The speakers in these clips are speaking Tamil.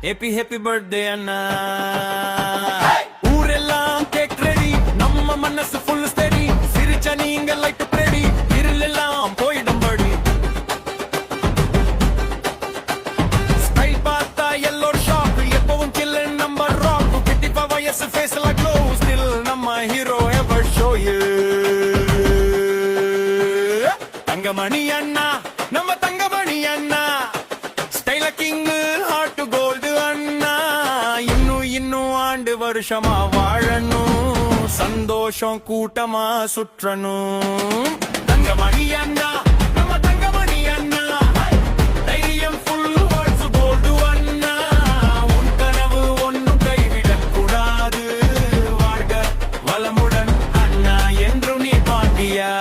ஹேப்பி ஹேப்பி பர்த்டே அண்ணா. ஊரெல்லாம் கேக் ரெடி, நம்ம மனசு ஃபுல் ஸ்டெடி. சிரிச்ச நீங்க லைட் ரெடி, இருளெல்லாம் போயிடும் படி. ஸ்டைல் பார்த்தா எல்லோ ஷாக், எப்பவும் கில்ல நம்பர் ராக். 55 வயசு ஃபேஸ்ல க்ளோ, ஸ்டில் நம்ம hero ever show you. Thangamani அண்ணா, நம்ம தங்கமணி அண்ணா. ஸ்டைல கிங், ஹார்ட் கோல்டு அண்ணா. இன்னும் ஆண்டு வருஷமா வாழணும், சந்தோஷம் கூட்டமா சுற்றணும். தங்கமணி அண்ணா, நம்ம தங்கமணி அண்ணா. தைரியம் ஃபுல் ஹார்ட்ஸ் கோல்டு அண்ணா. உன் கனவு ஒன்னும் கைவிடக் கூடாது. வாழ்க வளமுடன் அண்ணா, என்றும் நீ பாண்டியா.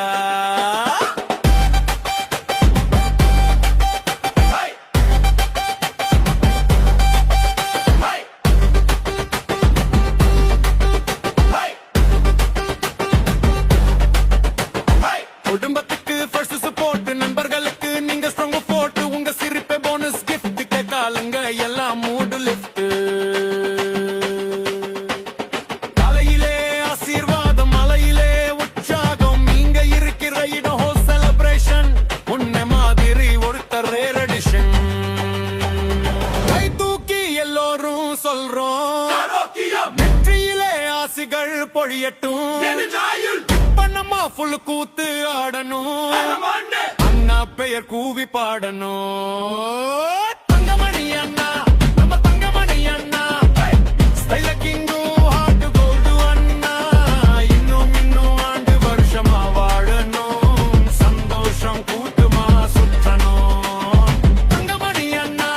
குடும்பத்துக்கு ஃபர்ஸ்ட் சப்போர்ட், நண்பர்களுக்கு நீங்க ஸ்ட்ராங் சப்போர்ட். உங்க சிரிப்பே போனஸ் கிஃப்ட், கேட்காலுங்க எல்லாம் மூடு லிஃப்ட். காலையிலே ஆசீர்வாதம், மலையிலே உற்சாகம். நீங்க இருக்கிற இடம் ஹோ செலிப்ரேஷன். உன்னை மாதிரி ஒருத்தர் ரேர் எடிஷன். கை தூக்கி எல்லோரும் சொல்றோம், வெற்றியிலே ஆசிகள் பொழியட்டும். பண்ணமா ஃபுல் கூத்து ஆடணும், அண்ணா பெயர் கூவி பாடணும். தங்கமணி அண்ணா, நம்ம தங்கமணி அண்ணா. ஸ்டைல கிங்கு, ஹார்ட் கோல்டு அண்ணா. இன்னும் ஆண்டு வருஷமா வாழணும், சந்தோஷம் கூட்டுமா சுற்றணும். தங்கமணி அண்ணா,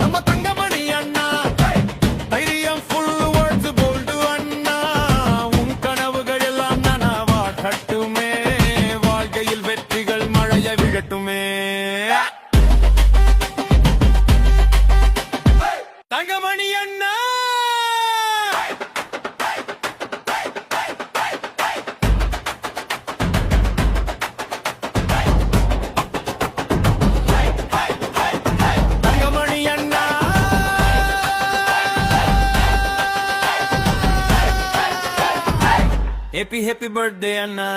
நம்ம தங்கமணி அண்ணா. தைரியம் ஃபுல் வேர்ட்ஸ் கோல்டு அண்ணா. உன் கனவுகள் எல்லாம் நனவாகட்டுமே, வாழ்க்கையில் வெற்றிகள் மழைய விழட்டுமே. தங்கமணி அண்ணா. தங்கமணி அண்ணா. ஹேப்பி ஹேப்பி பர்த்டே அண்ணா.